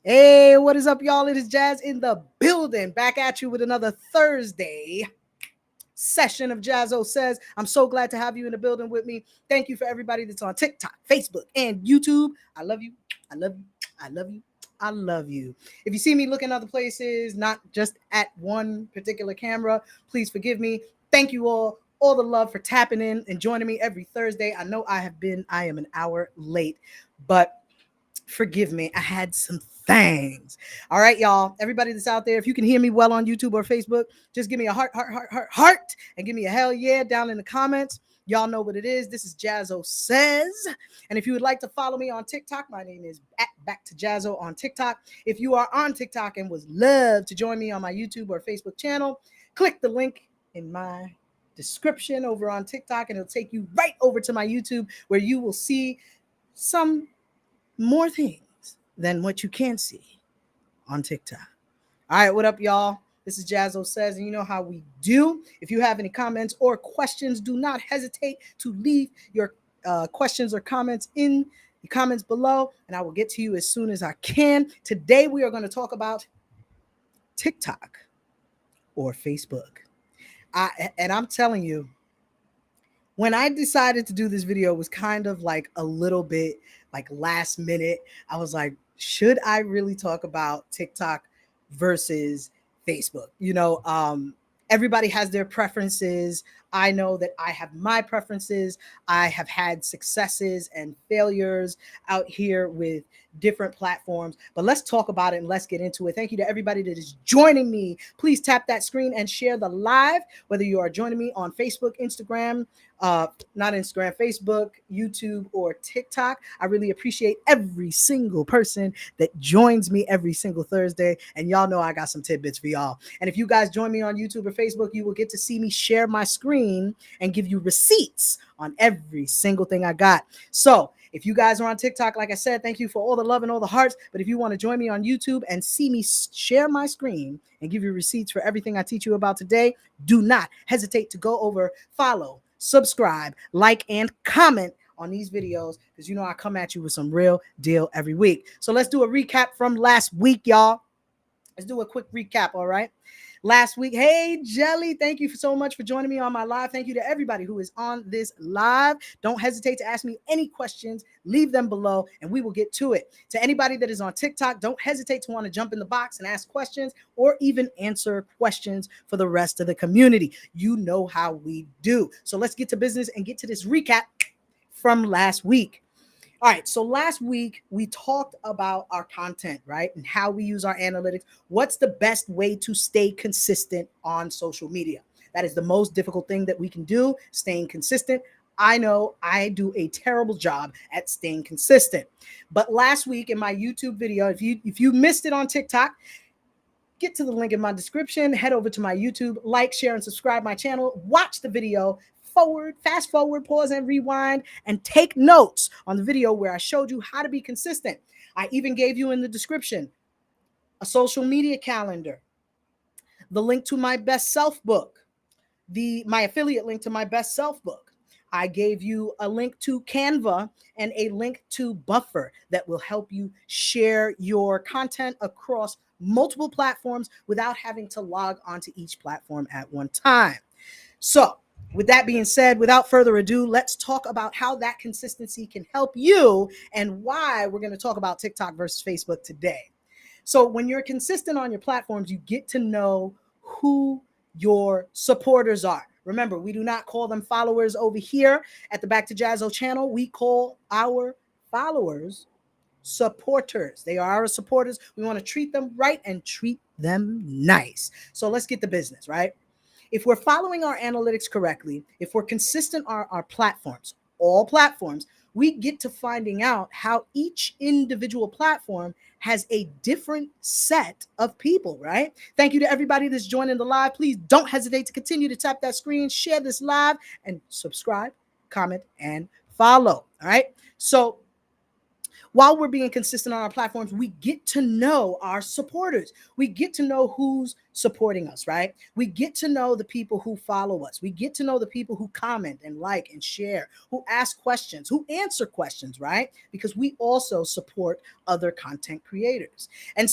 Hey, what is up, y'all? It is Jazz in the building. Back at you with another Thursday session of Jazzo Says. I'm so glad to have you in the building with me. Thank you for everybody that's on TikTok, Facebook, and YouTube. I love you. I love you. I love you. I love you. If you see me looking other places, not just at one particular camera, please forgive me. Thank you all the love for tapping in and joining me every Thursday. I know I am an hour late, but forgive me. I had some things. All right, y'all. Everybody that's out there, if you can hear me well on YouTube or Facebook, just give me a heart, and give me a hell yeah down in the comments. Y'all know what it is. This is Jazzo Says. And if you would like to follow me on TikTok, my name is at Back to Jazzo on TikTok. If you are on TikTok and would love to join me on my YouTube or Facebook channel, click the link in my description over on TikTok, and it'll take you right over to my YouTube, where you will see some more things than what you can see on TikTok. All right, what up, y'all? This is Jazzo Says, and you know how we do. If you have any comments or questions, do not hesitate to leave your questions or comments in the comments below, and I will get to you as soon as I can. Today, we are going to talk about TikTok or Facebook. And I'm telling you, when I decided to do this video, it was kind of like a little bit like last minute. I was like, should I really talk about TikTok versus Facebook? Everybody has their preferences. I know that I have my preferences. I have had successes and failures out here with different platforms, but let's talk about it and let's get into it. Thank you to everybody that is joining me. Please tap that screen and share the live, whether you are joining me on Facebook, Instagram, not Instagram, Facebook, YouTube, or TikTok. I really appreciate every single person that joins me every single Thursday. And y'all know I got some tidbits for y'all. And if you guys join me on YouTube or Facebook, you will get to see me share my screen and give you receipts on every single thing I got. So if you guys are on TikTok, like I said, thank you for all the love and all the hearts. But if you want to join me on YouTube and see me share my screen and give you receipts for everything I teach you about today, do not hesitate to go over, follow, subscribe, like, and comment on these videos, because you know I come at you with some real deal every week. So let's do a recap from last week, y'all. Let's do a quick recap, all right? Last week, hey, Jelly, thank you so much for joining me on my live. Thank you to everybody who is on this live. Don't hesitate to ask me any questions. Leave them below, and we will get to it. To anybody that is on TikTok, don't hesitate to want to jump in the box and ask questions or even answer questions for the rest of the community. You know how we do. So let's get to business and get to this recap from last week. All right, so last week we talked about our content, right? And how we use our analytics. What's the best way to stay consistent on social media? That is the most difficult thing that we can do, staying consistent. I know I do a terrible job at staying consistent. But last week in my YouTube video, if you missed it on TikTok, get to the link in my description, head over to my YouTube, like, share, and subscribe my channel, watch the video, fast forward, pause and rewind, and take notes on the video where I showed you how to be consistent. I even gave you in the description a social media calendar, the link to my best self book, my affiliate link to my best self book. I gave you a link to Canva and a link to Buffer that will help you share your content across multiple platforms without having to log onto each platform at one time. So, with that being said, without further ado, let's talk about how that consistency can help you and why we're going to talk about TikTok versus Facebook today. So when you're consistent on your platforms, you get to know who your supporters are. Remember, we do not call them followers over here at the Back to Jazzo channel. We call our followers supporters. They are our supporters. We want to treat them right and treat them nice. So let's get to business, right? If we're following our analytics correctly, if we're consistent on our platforms, all platforms, we get to finding out how each individual platform has a different set of people, right? Thank you to everybody that's joining the live. Please don't hesitate to continue to tap that screen, share this live, and subscribe, comment, and follow, all right? So while we're being consistent on our platforms, we get to know our supporters. We get to know who's supporting us, right? We get to know the people who follow us. We get to know the people who comment and like and share, who ask questions, who answer questions, right? Because we also support other content creators. And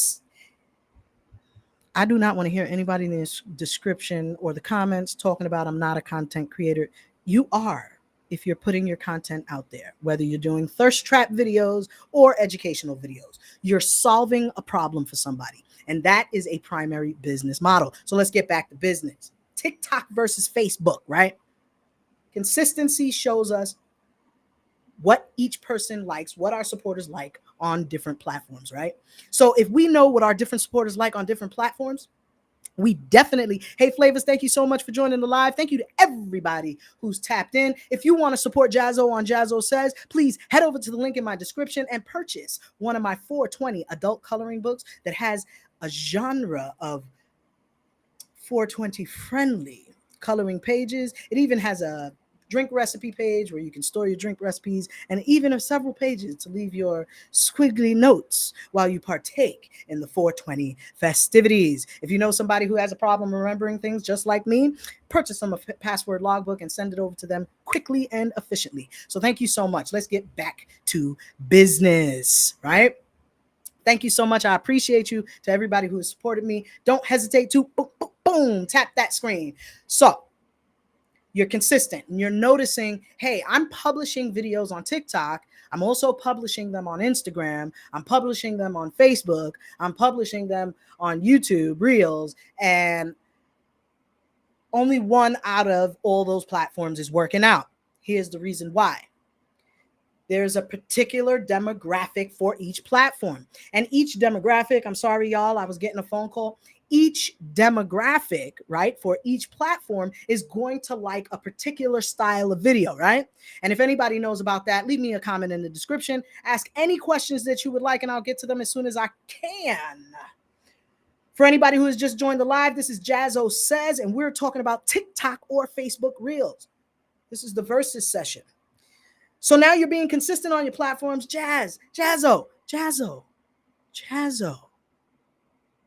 I do not want to hear anybody in this description or the comments talking about I'm not a content creator. You are, if you're putting your content out there, whether you're doing thirst trap videos or educational videos. You're solving a problem for somebody. And that is a primary business model. So let's get back to business. TikTok versus Facebook, right? Consistency shows us what each person likes, what our supporters like on different platforms, right? So if we know what our different supporters like on different platforms, we definitely, hey Flavors, thank you so much for joining the live. Thank you to everybody who's tapped in. If you want to support Jazzo on Jazzo Says, please head over to the link in my description and purchase one of my 420 adult coloring books that has a genre of 420 friendly coloring pages. It even has a drink recipe page where you can store your drink recipes, and even several pages to leave your squiggly notes while you partake in the 420 festivities. If you know somebody who has a problem remembering things just like me, purchase them a password logbook and send it over to them quickly and efficiently. So thank you so much. Let's get back to business, right? Thank you so much. I appreciate you. To everybody who has supported me, don't hesitate to boom, boom, boom, tap that screen. So you're consistent and you're noticing, hey, I'm publishing videos on TikTok. I'm also publishing them on Instagram. I'm publishing them on Facebook. I'm publishing them on YouTube, Reels, and only one out of all those platforms is working out. Here's the reason why. There's a particular demographic for each platform. And each demographic, I'm sorry, y'all, I was getting a phone call. Each demographic, right, for each platform is going to like a particular style of video, right? And if anybody knows about that, leave me a comment in the description. Ask any questions that you would like, and I'll get to them as soon as I can. For anybody who has just joined the live, this is Jazzo Says, and we're talking about TikTok or Facebook Reels. This is the versus session. So now you're being consistent on your platforms. Jazzo.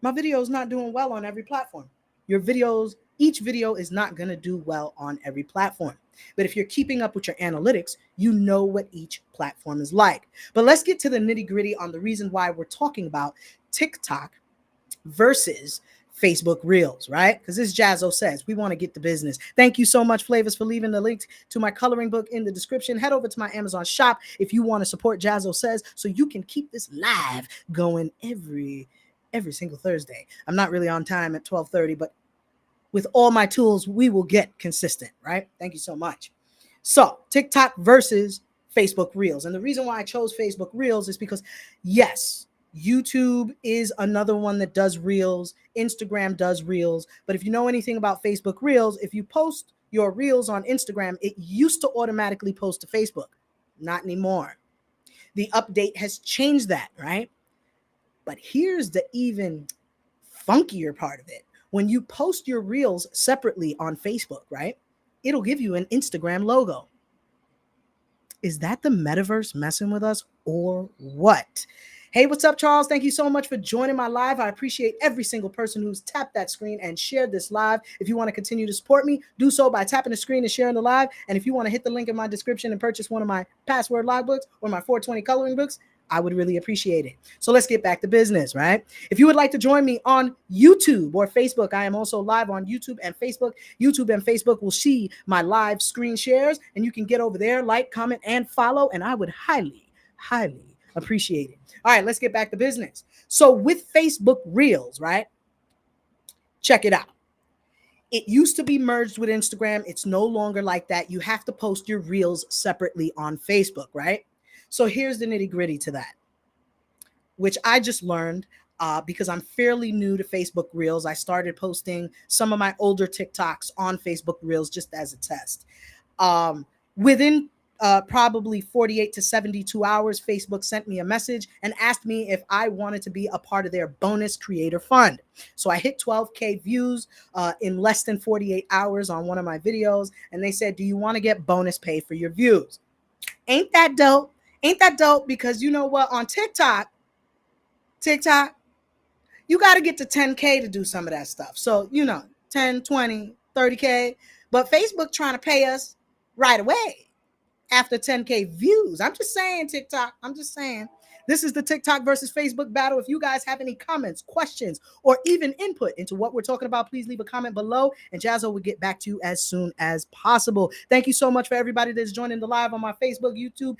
My video is not doing well on every platform. Your videos, each video is not going to do well on every platform. But if you're keeping up with your analytics, you know what each platform is like. But let's get to the nitty gritty on the reason why we're talking about TikTok versus Facebook Reels, right? Because this Jazzo Says, we want to get to business. Thank you so much, Flavors, for leaving the link to my coloring book in the description. Head over to my Amazon shop if you want to support Jazzo Says so you can keep this live going every single Thursday. I'm not really on time at 12:30, but with all my tools, we will get consistent, right? Thank you so much. So TikTok versus Facebook Reels. And the reason why I chose Facebook Reels is because, yes, YouTube is another one that does Reels. Instagram does Reels. But if you know anything about Facebook Reels, if you post your Reels on Instagram, it used to automatically post to Facebook. Not anymore. The update has changed that, right? But here's the even funkier part of it. When you post your Reels separately on Facebook, right, it'll give you an Instagram logo. Is that the metaverse messing with us or what? Hey, what's up, Charles? Thank you so much for joining my live. I appreciate every single person who's tapped that screen and shared this live. If you want to continue to support me, do so by tapping the screen and sharing the live. And if you want to hit the link in my description and purchase one of my password logbooks or my 420 coloring books, I would really appreciate it. So let's get back to business, right? If you would like to join me on YouTube or Facebook, I am also live on YouTube and Facebook. YouTube and Facebook will see my live screen shares, and you can get over there, like, comment, and follow, and I would highly appreciate it. All right, let's get back to business. So with Facebook Reels, right? Check it out. It used to be merged with Instagram. It's no longer like that. You have to post your Reels separately on Facebook, right? So here's the nitty gritty to that, which I just learned because I'm fairly new to Facebook Reels. I started posting some of my older TikToks on Facebook Reels just as a test. Within probably 48 to 72 hours, Facebook sent me a message and asked me if I wanted to be a part of their bonus creator fund. So I hit 12K views in less than 48 hours on one of my videos. And they said, do you want to get bonus pay for your views? Ain't that dope? Ain't that dope? Because you know what? On TikTok, you got to get to 10K to do some of that stuff. So, 10, 20, 30K. But Facebook trying to pay us right away after 10K views. I'm just saying, TikTok. I'm just saying. This is the TikTok versus Facebook battle. If you guys have any comments, questions, or even input into what we're talking about, please leave a comment below, and Jazzo will get back to you as soon as possible. Thank you so much for everybody that's joining the live on my Facebook, YouTube,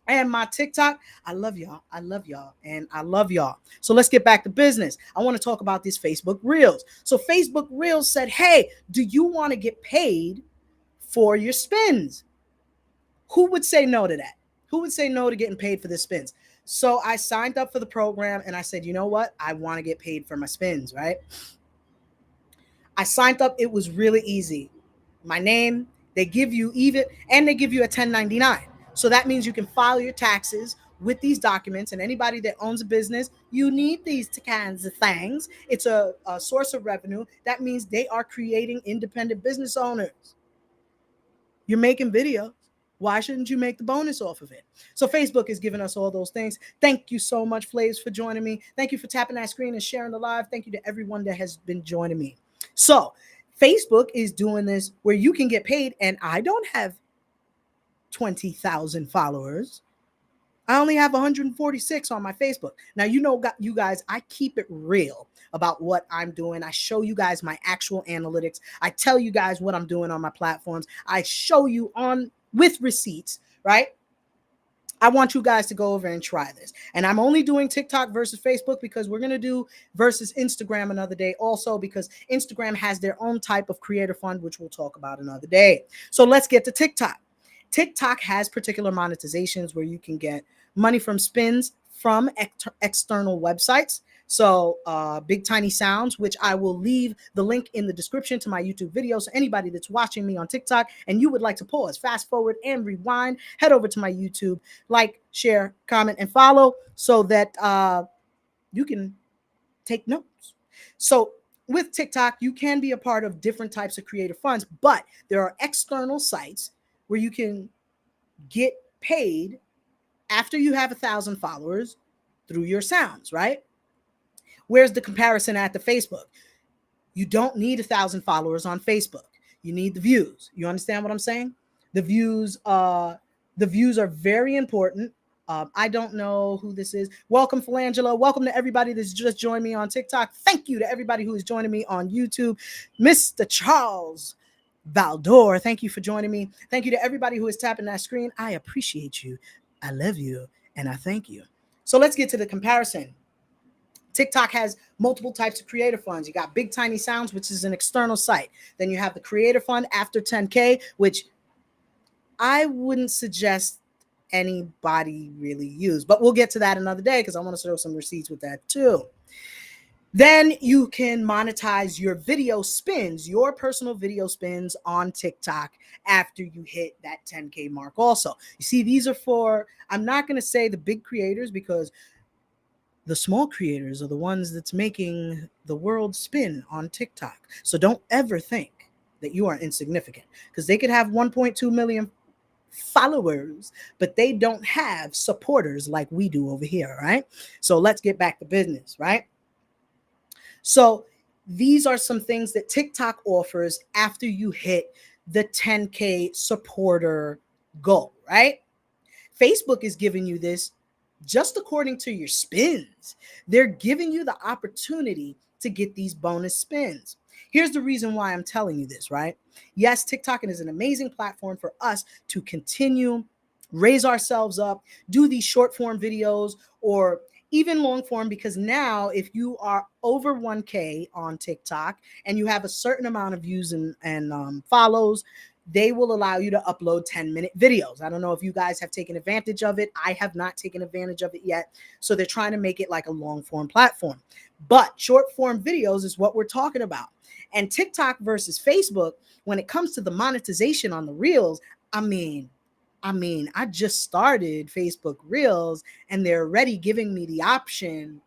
and my TikTok. I love y'all. I love y'all. And I love y'all. So let's get back to business. I want to talk about these Facebook Reels. So Facebook Reels said, hey, do you want to get paid for your spins? Who would say no to that? Who would say no to getting paid for the spins? So I signed up for the program and I said, you know what? I want to get paid for my spins, right? I signed up. It was really easy. My name, they give you and they give you a 1099. So that means you can file your taxes with these documents, and anybody that owns a business, you need these kinds of things. It's a source of revenue. That means they are creating independent business owners. You're making videos. Why shouldn't you make the bonus off of it? So Facebook is giving us all those things. Thank you so much, Flaves, for joining me. Thank you for tapping that screen and sharing the live. Thank you to everyone that has been joining me. So Facebook is doing this where you can get paid, and I don't have 20,000 followers. I only have 146 on my Facebook. Now, you guys, I keep it real about what I'm doing. I show you guys my actual analytics. I tell you guys what I'm doing on my platforms. I show you with receipts, right? I want you guys to go over and try this. And I'm only doing TikTok versus Facebook because we're going to do versus Instagram another day also, because Instagram has their own type of creator fund, which we'll talk about another day. So let's get to TikTok. TikTok has particular monetizations where you can get money from spins from external websites. So Big Tiny Sounds, which I will leave the link in the description to my YouTube video. So anybody that's watching me on TikTok and you would like to pause, fast forward, and rewind, head over to my YouTube, like, share, comment, and follow so that you can take notes. So with TikTok, you can be a part of different types of creative funds, but there are external sites where you can get paid after you have 1,000 followers through your sounds, right? Where's the comparison at the Facebook? You don't need 1,000 followers on Facebook. You need the views. You understand what I'm saying? The views are very important. I don't know who this is. Welcome, Philangelo. Welcome to everybody that's just joined me on TikTok. Thank you to everybody who is joining me on YouTube. Mr. Charles Valdor, thank you for joining me. Thank you to everybody who is tapping that screen. I appreciate you. I love you. And I thank you. So let's get to the comparison. TikTok has multiple types of creator funds. You got Big Tiny Sounds, which is an external site. Then you have the creator fund after 10K, which I wouldn't suggest anybody really use. But we'll get to that another day because I want to show some receipts with that too. Then you can monetize your video spins, your personal video spins on TikTok after you hit that 10K mark also. You see, these are for, I'm not going to say the big creators because the small creators are the ones that's making the world spin on TikTok. So don't ever think that you are insignificant because they could have 1.2 million followers, but they don't have supporters like we do over here, right? So let's get back to business, right? So these are some things that TikTok offers after you hit the 10K supporter goal, right? Facebook is giving you this just according to your spins. They're giving you the opportunity to get these bonus spins. Here's the reason why I'm telling you this, right? Yes, TikTok is an amazing platform for us to continue, raise ourselves up, do these short form videos or even long form, because now if you are over 1K on TikTok and you have a certain amount of views and follows, they will allow you to upload 10-minute videos. I don't know if you guys have taken advantage of it. I have not taken advantage of it yet. So they're trying to make it like a long form platform. But short form videos is what we're talking about. And TikTok versus Facebook, when it comes to the monetization on the Reels, I mean, I just started Facebook Reels and they're already giving me the option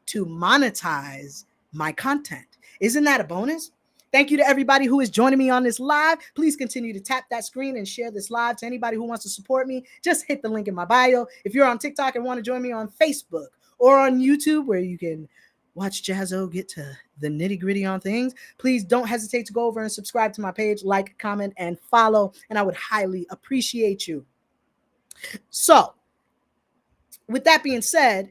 to monetize my content. Isn't that a bonus? Thank you to everybody who is joining me on this live. Please continue to tap that screen and share this live to anybody who wants to support me. Just hit the link in my bio. If you're on TikTok and want to join me on Facebook or on YouTube, where you can watch Jazzo get to the nitty gritty on things, please don't hesitate to go over and subscribe to my page, like, comment, and follow, and I would highly appreciate you. So, with that being said,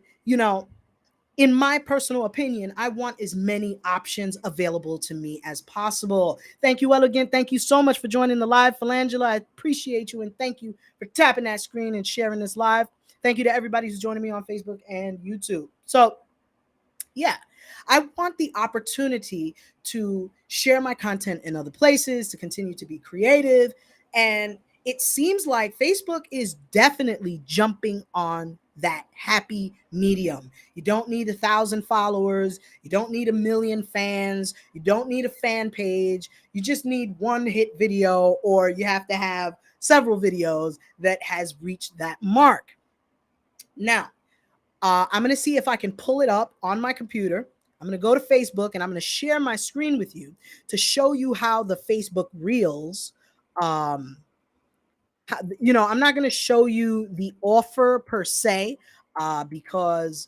in my personal opinion, I want as many options available to me as possible. Thank you all again. Thank you so much for joining the live, Phalangela. I appreciate you, and thank you for tapping that screen and sharing this live. Thank you to everybody who's joining me on Facebook and YouTube. So, yeah, I want the opportunity to share my content in other places, to continue to be creative. And it seems like Facebook is definitely jumping on that happy medium. You don't need 1,000 followers. You don't need 1 million fans. You don't need a fan page. You just need one hit video, or you have to have several videos that has reached that mark. Now, I'm going to see if I can pull it up on my computer. I'm going to go to Facebook and I'm going to share my screen with you to show you how the Facebook Reels, I'm not going to show you the offer per se, because,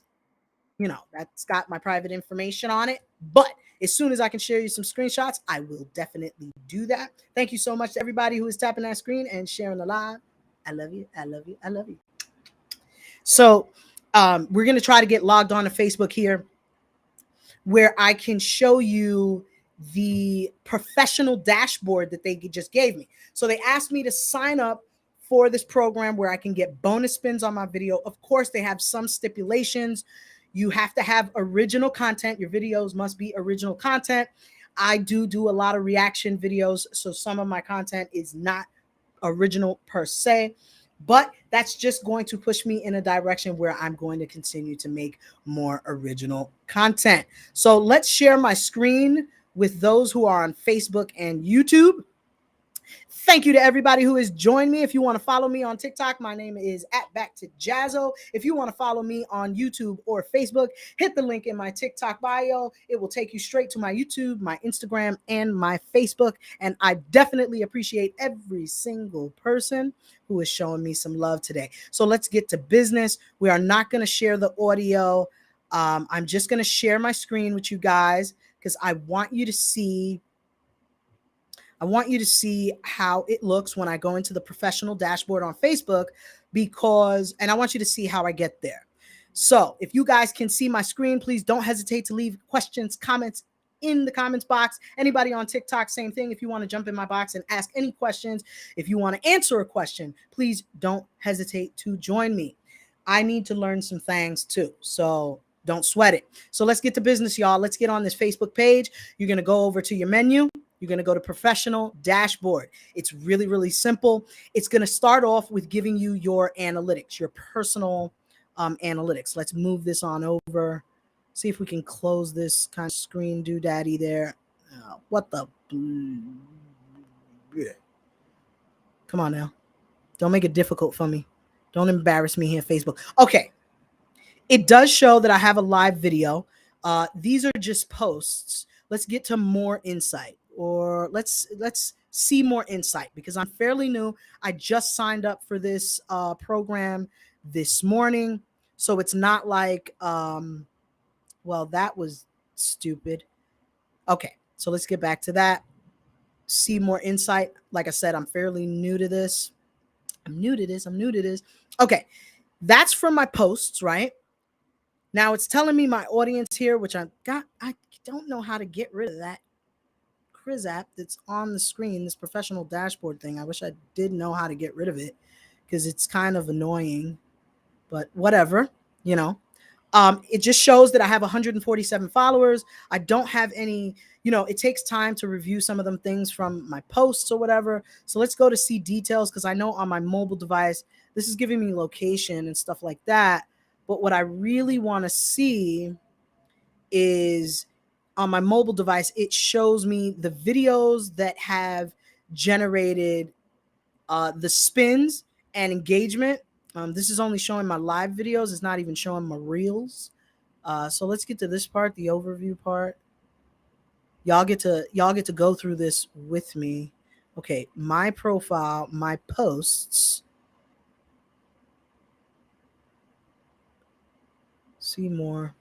that's got my private information on it. But as soon as I can share you some screenshots, I will definitely do that. Thank you so much to everybody who is tapping that screen and sharing the live. I love you. I love you. I love you. So, we're going to try to get logged on to Facebook here, where I can show you the professional dashboard that they just gave me. So they asked me to sign up for this program where I can get bonus spins on my video. Of course, they have some stipulations. You have to have original content. Your videos must be original content. I do a lot of reaction videos, so some of my content is not original per se, but that's just going to push me in a direction where I'm going to continue to make more original content. So let's share my screen with those who are on Facebook and YouTube. Thank you to everybody who has joined me. If you want to follow me on TikTok, my name is @BackToJazzo. If you want to follow me on YouTube or Facebook, hit the link in my TikTok bio. It will take you straight to my YouTube, my Instagram, and my Facebook. And I definitely appreciate every single person who is showing me some love today. So let's get to business. We are not going to share the audio. I'm just going to share my screen with you guys because I want you to see how it looks when I go into the professional dashboard on Facebook, and I want you to see how I get there. So if you guys can see my screen, please don't hesitate to leave questions, comments in the comments box. Anybody on TikTok, same thing. If you want to jump in my box and ask any questions, if you want to answer a question, please don't hesitate to join me. I need to learn some things too, so don't sweat it. So let's get to business, y'all. Let's get on this Facebook page. You're going to go over to your menu. You're going to go to professional dashboard. It's really, really simple. It's going to start off with giving you your analytics, your personal analytics. Let's move this on over. See if we can close this kind of screen doodaddy there. What the? Come on now. Don't make it difficult for me. Don't embarrass me here, Facebook. Okay. It does show that I have a live video. These are just posts. Let's get to more insight, or let's see more insight, because I'm fairly new. I just signed up for this program this morning. So it's not like, well, that was stupid. Okay, so let's get back to that. See more insight. Like I said, I'm fairly new to this. I'm new to this. Okay, that's from my posts, right? Now it's telling me my audience here, which I don't know how to get rid of that app that's on the screen, this professional dashboard thing. I wish I did know how to get rid of it, because it's kind of annoying, but whatever, it just shows that I have 147 followers. I don't have any, it takes time to review some of them things from my posts or whatever. So let's go to see details, because I know on my mobile device, this is giving me location and stuff like that. But what I really want to see is on my mobile device, it shows me the videos that have generated the spins and engagement. This is only showing my live videos. It's not even showing my reels. So let's get to this part, the overview part. Y'all get to go through this with me. Okay, my profile, my posts. See more.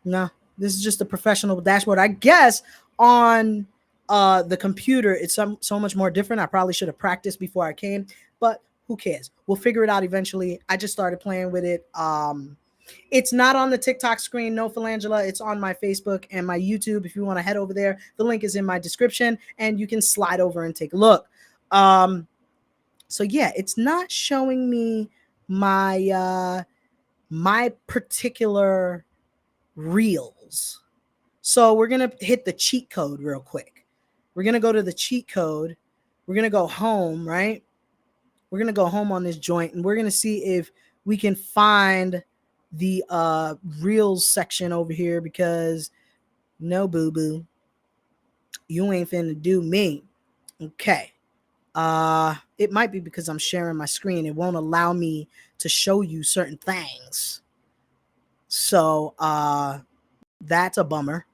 No, this is just a professional dashboard. I guess on the computer it's so much more different. I probably should have practiced before I came, but who cares? We'll figure it out eventually. I just started playing with it. It's not on the TikTok screen, no Philangela. It's on my Facebook and my YouTube. If you want to head over there, the link is in my description and you can slide over and take a look. So yeah, it's not showing me my particular reels. So we're going to hit the cheat code real quick. We're going to go to the cheat code. We're going to go home, right? We're going to go home on this joint and we're going to see if we can find the reels section over here, because no, boo boo, you ain't finna do me. Okay. It might be because I'm sharing my screen. It won't allow me to show you certain things. So that's a bummer.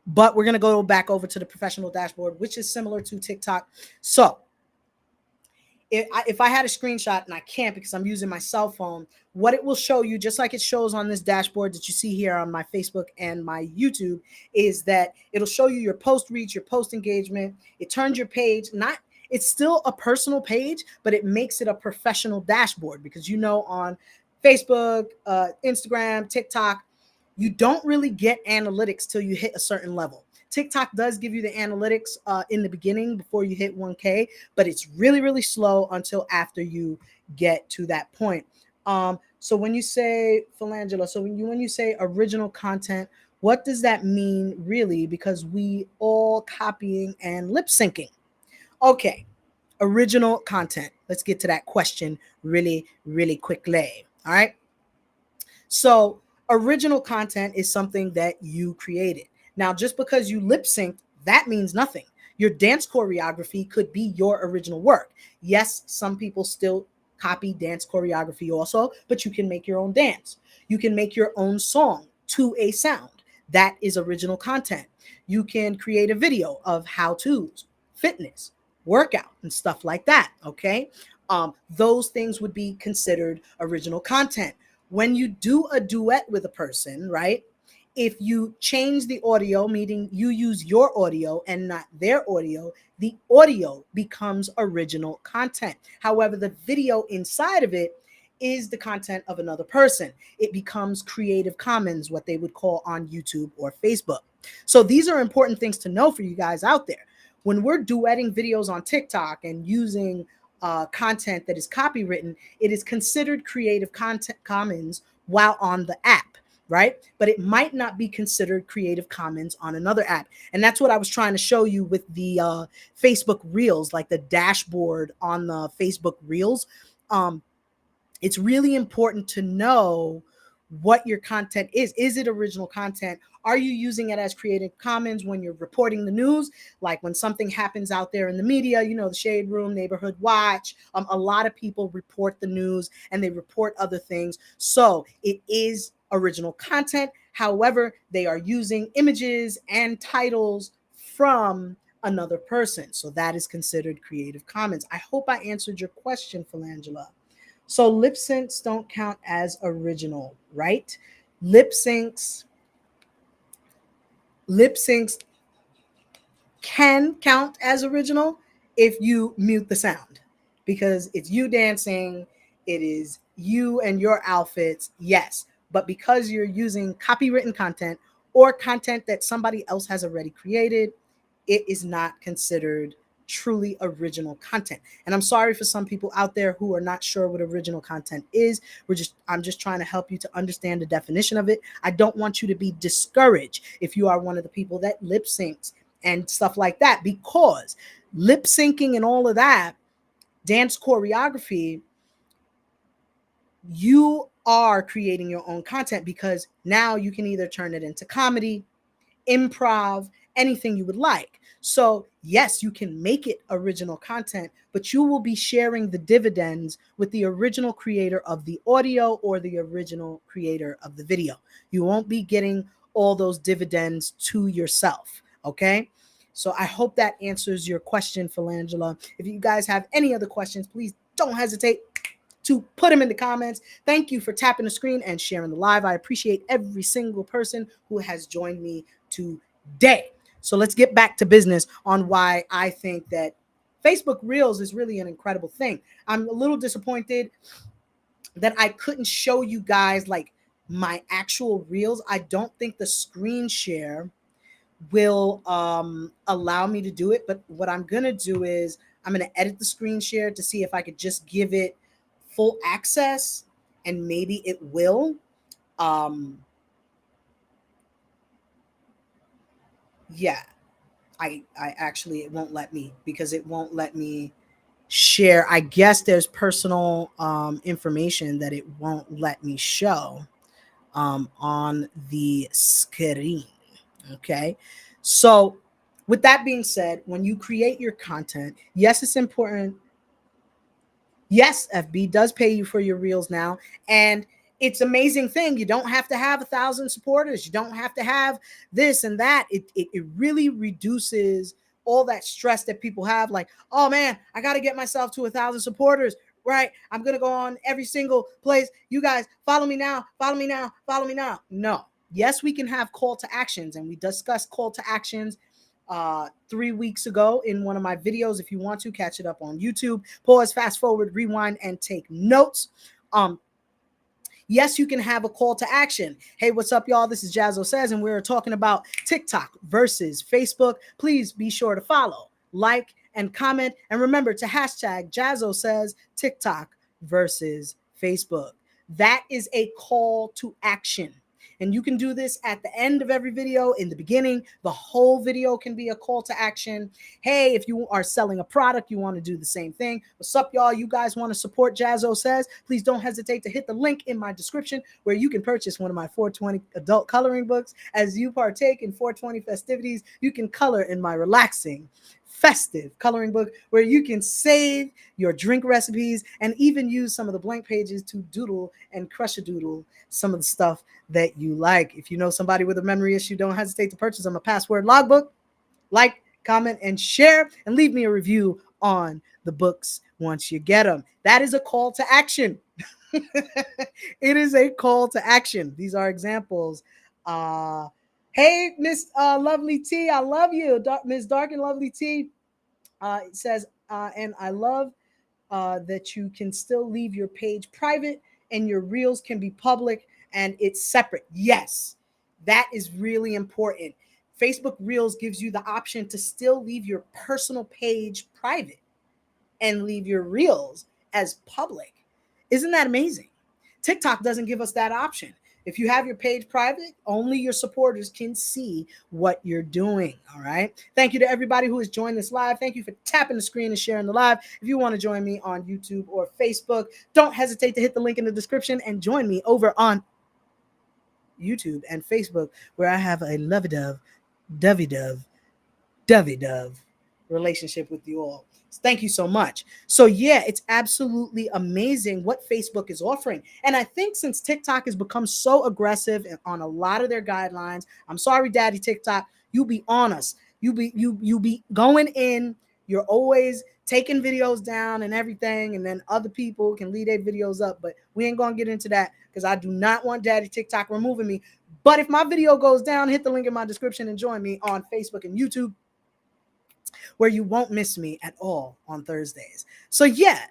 But we're going to go back over to the professional dashboard, which is similar to TikTok. So if I had a screenshot, and I can't because I'm using my cell phone, what it will show you, just like it shows on this dashboard that you see here on my Facebook and my YouTube, is that it'll show you your post reach, your post engagement. It turns your page, it's still a personal page, but it makes it a professional dashboard, because on Facebook, Instagram, TikTok, you don't really get analytics till you hit a certain level. TikTok does give you the analytics in the beginning before you hit 1K, but it's really, really slow until after you get to that point. So when you say Philangela, so when you say original content, what does that mean really? Because we all copying and lip syncing. Okay, original content. Let's get to that question really, really quickly. All right. So original content is something that you created. Now, just because you lip synced, that means nothing. Your dance choreography could be your original work. Yes, some people still copy dance choreography also, but you can make your own dance. You can make your own song to a sound. That is original content. You can create a video of how-tos, fitness, workout, and stuff like that. Okay. Those things would be considered original content. When you do a duet with a person, right? If you change the audio, meaning you use your audio and not their audio, the audio becomes original content. However, the video inside of it is the content of another person. It becomes Creative Commons, what they would call on YouTube or Facebook. So these are important things to know for you guys out there. When we're duetting videos on TikTok and using content that is copywritten, it is considered Creative Commons while on the app, right? But it might not be considered Creative Commons on another app. And that's what I was trying to show you with the Facebook Reels, like the dashboard on the Facebook Reels. It's really important to know what your content is. Is it original content? Are you using it as Creative Commons when you're reporting the news? Like when something happens out there in the media, the Shade Room, Neighborhood Watch, a lot of people report the news and they report other things. So it is original content. However, they are using images and titles from another person. So that is considered Creative Commons. I hope I answered your question, Philangela. So lip syncs don't count as original, right? Lip syncs can count as original if you mute the sound, because it's you dancing, it is you and your outfits, yes. But because you're using copywritten content or content that somebody else has already created, it is not considered truly original content. And I'm sorry for some people out there who are not sure what original content is. I'm just trying to help you to understand the definition of it. I don't want you to be discouraged if you are one of the people that lip syncs and stuff like that, because lip syncing and all of that, dance choreography, you are creating your own content, because now you can either turn it into comedy, improv, anything you would like. So yes, you can make it original content, but you will be sharing the dividends with the original creator of the audio or the original creator of the video. You won't be getting all those dividends to yourself. Okay. So I hope that answers your question, Philangela. If you guys have any other questions, please don't hesitate to put them in the comments. Thank you for tapping the screen and sharing the live. I appreciate every single person who has joined me today. So let's get back to business on why I think that Facebook Reels is really an incredible thing. I'm a little disappointed that I couldn't show you guys like my actual Reels. I don't think the screen share will allow me to do it. But what I'm going to do is I'm going to edit the screen share to see if I could just give it full access, and maybe it will. Yeah, I actually, it won't let me because it won't let me share. I guess there's personal information that it won't let me show on the screen. Okay. So, with that being said, when you create your content, yes, it's important. Yes, FB does pay you for your reels now. And it's amazing thing. You don't have to have 1,000 supporters. You don't have to have this and that. It really reduces all that stress that people have. Like, oh man, I got to get myself to 1,000 supporters. Right. I'm going to go on every single place. You guys follow me now, follow me now, follow me now. No. Yes, we can have call to actions, and we discussed call to actions 3 weeks ago in one of my videos. If you want to catch it up on YouTube, pause, fast forward, rewind, and take notes. Yes, you can have a call to action. Hey, what's up, y'all? This is Jazzo Says, and we're talking about TikTok versus Facebook. Please be sure to follow, like, and comment. And remember to hashtag Jazzo Says TikTok versus Facebook. That is a call to action. And you can do this at the end of every video, in the beginning. The whole video can be a call to action. Hey, if you are selling a product, you want to do the same thing. What's up, y'all? You guys want to support Jazzo Says? Please don't hesitate to hit the link in my description where you can purchase one of my 420 adult coloring books. As you partake in 420 festivities, you can color in my relaxing, festive coloring book where you can save your drink recipes and even use some of the blank pages to doodle and crush a doodle some of the stuff that you like. If you know somebody with a memory issue, don't hesitate to purchase them a password logbook. Like, comment, and share, and leave me a review on the books once you get them. That is a call to action. It is a call to action. These are examples. Hey, Miss Lovely T, I love you. Miss Dark and Lovely T. It says, and I love that you can still leave your page private and your reels can be public and it's separate. Yes, that is really important. Facebook Reels gives you the option to still leave your personal page private and leave your reels as public. Isn't that amazing? TikTok doesn't give us that option. If you have your page private, only your supporters can see what you're doing. All right. Thank you to everybody who has joined this live. Thank you for tapping the screen and sharing the live. If you want to join me on YouTube or Facebook, don't hesitate to hit the link in the description and join me over on YouTube and Facebook, where I have a lovey-dove, dovey-dove, dovey-dove relationship with you all. Thank you so much. So yeah, it's absolutely amazing what Facebook is offering. And I think since TikTok has become so aggressive on a lot of their guidelines, I'm sorry, Daddy TikTok, you be on us. You be going in, you're always taking videos down and everything, and then other people can leave their videos up. But we ain't gonna get into that because I do not want Daddy TikTok removing me. But if my video goes down, hit the link in my description and join me on Facebook and YouTube, where you won't miss me at all on Thursdays. So yeah,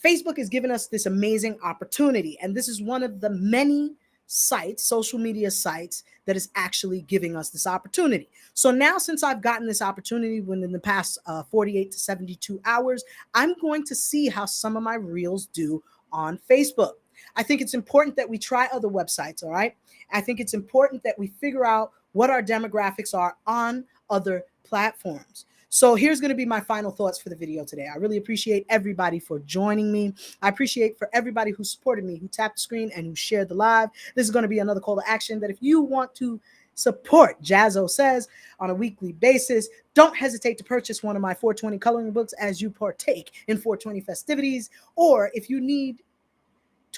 Facebook has given us this amazing opportunity. And this is one of the many sites, social media sites, that is actually giving us this opportunity. So now, since I've gotten this opportunity within the past 48 to 72 hours, I'm going to see how some of my reels do on Facebook. I think it's important that we try other websites, all right? I think it's important that we figure out what our demographics are on other platforms. So here's going to be my final thoughts for the video today. I really appreciate everybody for joining me. I appreciate for everybody who supported me, who tapped the screen and who shared the live. This is going to be another call to action that if you want to support Jazzo Says on a weekly basis, don't hesitate to purchase one of my 420 coloring books as you partake in 420 festivities. Or if you need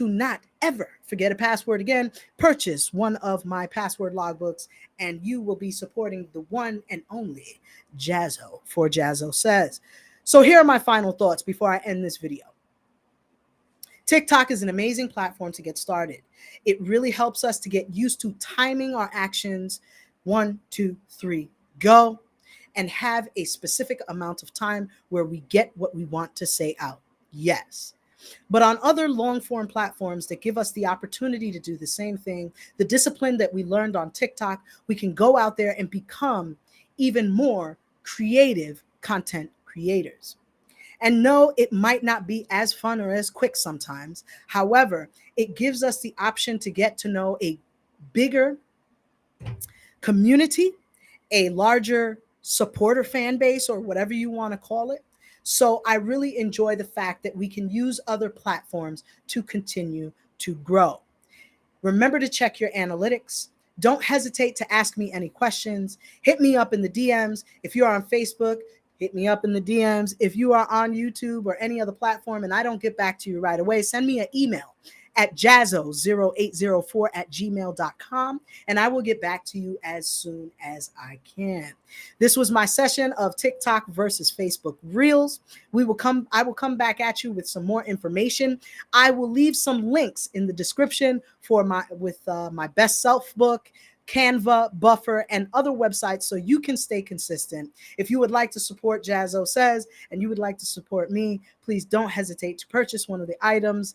to not ever forget a password again. Purchase one of my password logbooks, and you will be supporting the one and only Jazzo for Jazzo Says. So here are my final thoughts before I end this video. TikTok is an amazing platform to get started. It really helps us to get used to timing our actions. 1, 2, 3, go. And have a specific amount of time where we get what we want to say out. Yes. But on other long form platforms that give us the opportunity to do the same thing, the discipline that we learned on TikTok, we can go out there and become even more creative content creators. And no, it might not be as fun or as quick sometimes. However, it gives us the option to get to know a bigger community, a larger supporter fan base, or whatever you want to call it. So I really enjoy the fact that we can use other platforms to continue to grow. Remember to check your analytics. Don't hesitate to ask me any questions. Hit me up in the DMs. If you're on Facebook, hit me up in the DMs. If you are on YouTube or any other platform and I don't get back to you right away, send me an email at jazzo0804@gmail.com, and I will get back to you as soon as I can. This was my session of TikTok versus Facebook Reels. I will come back at you with some more information. I will leave some links in the description for my best self book, Canva, Buffer, and other websites so you can stay consistent. If you would like to support Jazzo Says and you would like to support me, please don't hesitate to purchase one of the items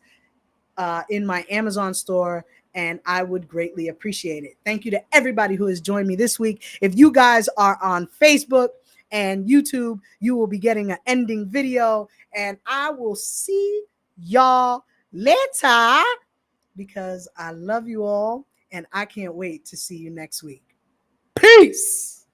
in my Amazon store, and I would greatly appreciate it. Thank you to everybody who has joined me this week. If you guys are on Facebook and YouTube, you will be getting an ending video, and I will see y'all later because I love you all, and I can't wait to see you next week. Peace.